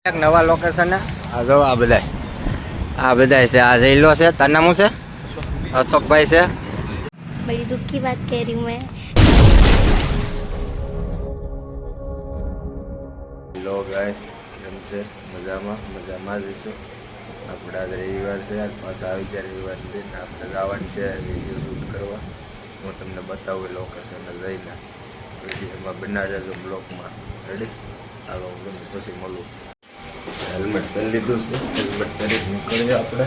એક નવા લોકેશન આ જો આ બધા છે આ જઈલો છે તારું નામ શું છે અશોકભાઈ છે बड़ी दुख की बात कह रही हूँ मैं હેલો ગાઈસ કેમ છે મજામાં જઈશું આપણે આજ રવિવાર છે આજ પાછા આવી ગયા રવિવાર દિન આપણે જવાનું છે વિડીયો શૂટ કરવા હું તમને બતાવું લોકેશન જઈને વિડીયોમાં બના રહેજો બ્લોગમાં રેડી હાલો હું પછી મળું હેલ્મેટ પહેરી લીધું છે હેલ્મેટ પહેરી નીકળીએ આપણે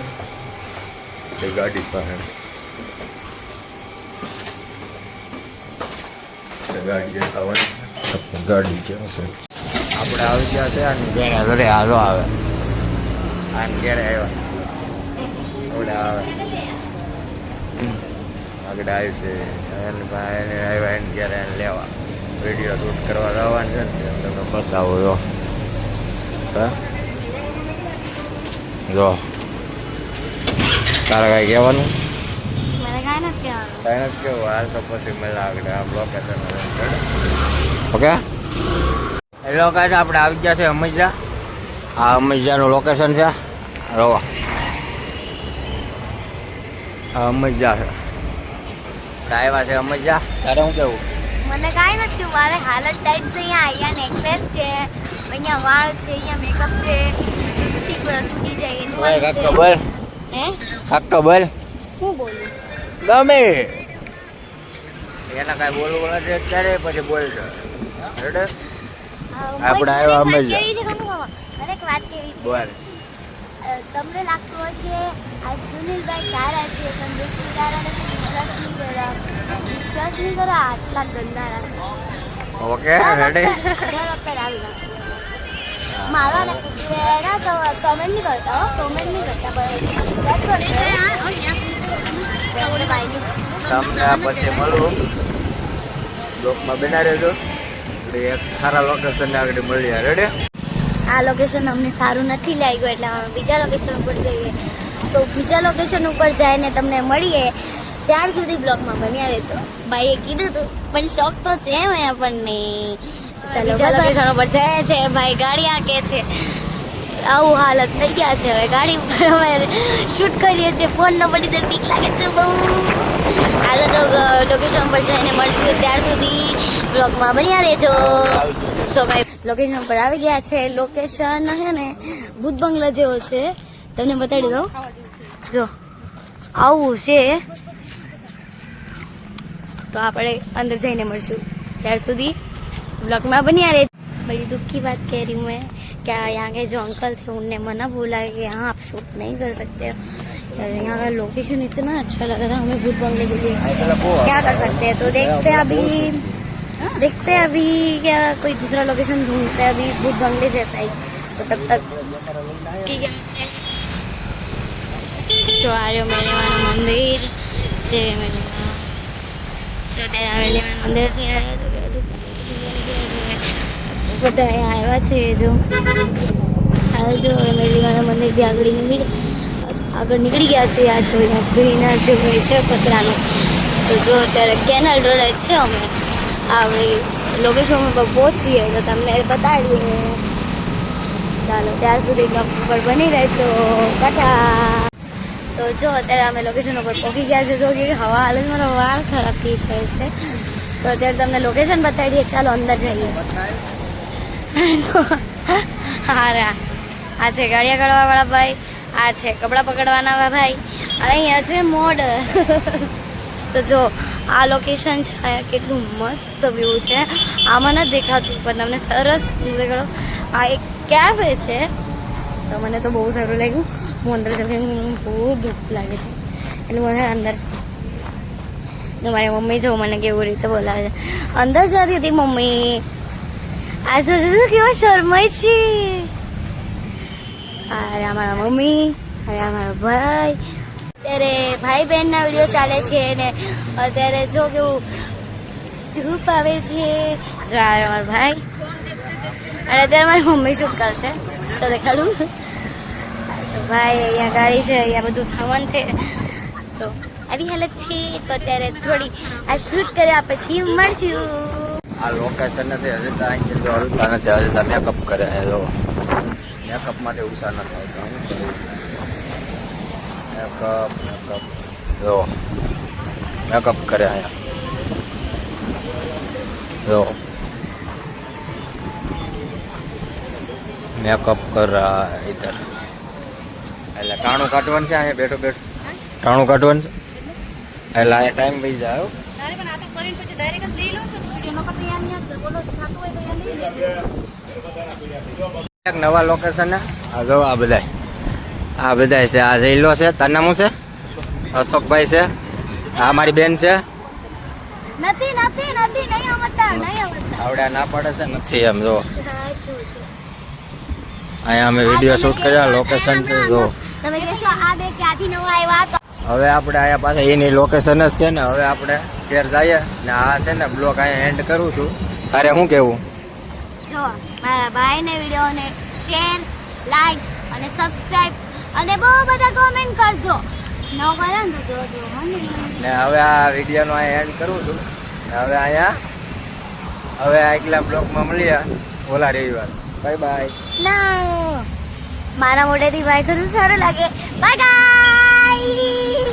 એ ગાડી પાસે ગાડી આવવાની ગાડી ક્યાં છે આપણે આવી ગયા છે અને ઘરે ઘરે હાલો આવે આને ઘરે આવ્યા ઓલે આવે આગળ આવ્યું છે એને આવ્યા એને ઘરે એને લેવા વિડીયો શૂટ કરવા જવાનું છે ને તમને બતાવો જો હા જો તારે કાંઈ કહેવાનું मैंने कहा ना क्या કાંઈ નથી કેવું હાલ તો પછી મળે આગળ આમ લોકેશન ઓકે હેલો ગાઈસ આપણે આવી ગયા છે અમૈજા આ અમૈજાનું લોકેશન છે જોવો આ અમૈજા છે આવ્યા છે અમૈજા તારે શું કેવું મને કાંઈ નથી મારે હાલત ટાઈટ છે અહીંયા નેકલેસ છે અહીંયા વાળ છે અહીંયા મેકઅપ છે લિપસ્ટિક છૂટી જાય એનું કાક તો બોલ હે કાક તો બોલ હું બોલું ગમે એને કાંઈ બોલવું નથી અત્યારે પછી બોલશે રેડે આપણે આવ્યા અમે જ. મને એક વાત કેવી છે બોલ તમને લાગતું હશે આ સુનિલભાઈ સારા છે પણ જો સારા નથી વિશ્વાસ નહીં કરો આટલા ગંદા ઓકે રેડી મારા ને એના તો કમેન્ટ નહીં કરતા હો કમેન્ટ નહીં કરતા તમને આ પછી મળું બ્લોકમાં બના રહેજો એટલે એક સારા લોકેશન આગળ મળીએ રેડી આ લોકેશન અમને સારું નથી લાગ્યું એટલે અમે બીજા લોકેશન ઉપર જઈએ તો બીજા લોકેશન ઉપર જઈને તમને મળીએ ત્યાર સુધી બ્લોગમાં બન્યા રહેજો ભાઈએ કીધું હતું પણ શોખ તો છે મેં આપણને બીજા લોકેશન ઉપર જાય છે ભાઈ ગાડી આંકે છે આવું હાલત થઈ ગયા છે હવે ગાડી ઉપર અમે શૂટ કરીએ છીએ ફોન ન પડી તો બીક લાગે છે બહુ હાલો તો લોકેશન પર જઈને મળશું ત્યાર સુધી બ્લોગમાં બન્યા રહેજો તો ભાઈ લોકેશન પર આવી ગયા છે લોકેશન છે ને ભૂત બંગલા જેવો છે તમને બતાડી દઉં જો આવું છે તો આપણે અંદર જઈને મળશું ત્યાર સુધી ब्लॉग में बनिया रहे बड़ी दुख की बात कह रही हूँ मैं क्या यहाँ के जो अंकल थे उनने मना बोला कि यहाँ आप शूट नहीं कर सकते यहाँ का लोकेशन इतना अच्छा लगा था हमें भूत बंगले के लिए क्या कर सकते हैं तो देखते हैं अभी क्या कोई दूसरा लोकेशन ढूंढते हैं अभी भूत बंगले जैसा ही तो तब तक ठीक है जो आ रहे हो मेलेवान मंदिर जय मेलेवान जो तेरा मेलेवान मंदिर से आया जो બધા અહીંયા આવ્યા છે જો મેળીવાના મંદિરથી આગળ નીકળી ગયા છે આ જો અહીંયા ગ્રીનર જે હોય છે પતરાનું તો જો અત્યારે કેનલ રોડ છે અમે આપણી લોકેશન ઉપર પહોંચીએ તો તમને બતાડીએ ચાલો ત્યાર સુધી બ્લોગ ઉપર બની રહેજો ટાટા તો જો અત્યારે અમે લોકેશન ઉપર પહોંચી ગયા છે જો કે હવા હાલે મારો વાળ ખરાબ થઈ જાય છે તો અત્યારે તમને લોકેશન બતાડીએ ચાલો અંદર જઈએ હારા આ છે ગાડિયા કાઢવાવાળા ભાઈ આ છે કપડાં પકડવાના ભાઈ અને અહીંયા છે મોડ તો જો આ લોકેશન છે કેટલું મસ્ત વ્યૂ છે આમાં નથી દેખાતું પણ તમને સરસ દેખાડો આ એક કેફે છે તો મને તો બહુ સારું લાગ્યું હું અંદર જઈને બહુ દુઃખ લાગે છે એટલે મને અંદર તો મારી મમ્મી જો મને કેવું રીતે બોલાવે છે અંદર જતી હતી મમ્મી આ જો કેવા શરમાય છે અરે અમારા મમ્મી અરે અમારા ભાઈ અત્યારે ભાઈ બહેનના વિડીયો ચાલે છે ને અત્યારે જો કેવું ધૂપ આવે છે જો અમારા ભાઈ અને અત્યારે મારી મમ્મી શું કરશે તો દેખાડું ભાઈ અહીંયા ગાડી છે અહીંયા બધું સામાન છે તો આવી હાલત છે તો અત્યારે થોડી આ શૂટ કર્યા પછી મળશું આ લોકેશન નથી હજી તો અહીં હલતા નથી હજી તો મેકઅપ કરે જો મેકઅપમાંથી ઉષા ન થાય તો હું કરું? મેકઅપ જો મેકઅપ કરે અહીંયા જો મેકઅપ કર રહા હૈ ઇધર. એટલે ટાણું કાઢવાનું છે અહીંયા બેઠો બેઠો ટાણું કાઢવાનું છે એટલે અહીંયા ટાઈમ વહી જાય હો. તારે પણ આ તો કરીને પછી ડાયરેક્ટ જ લઈ લો છો વિડિયો નકર તો યાર ન્યા જ બોલો થાતું હોય તો યાર લઈ લેજો. એક નવા લોકેશન આ જો આ બધાય છે. આ જઈલો છે. તારું નામ શું છે? અશોકભાઈ છે. આ મારી બેન છે. નથી નહીં આવતા આવડે ના પડે છે નથી એમ જો. હા છું અહીંયા અમે વિડીયો શૂટ કર્યા. લોકેશન છે જો. તમે કહેશો આ બે ક્યાંથી નવા આવ્યા તો હવે આપણે અહીંયા પાસે એની લોકેશન જ છે ને. હવે આપણે ઘેર જઈએ ને આ છે ને બ્લોગ અહીંયા એન્ડ કરું છું. તારે શું કહેવું? જો મારા ભાઈને વિડીયોને શેર લાઈક અને સબસ્ક્રાઇબ અને બહુ બધા કોમેન્ટ કરજો. ન કરો ને તો જોજો ને હવે આ વિડીયોનો અહીંયા એન્ડ કરું છું. ને હવે આગલા બ્લોગમાં મળીએ ઓલા રવિવાર. Bye bye. ના મારા મોઢેથી બાય કરું સારું લાગે. Bye guys.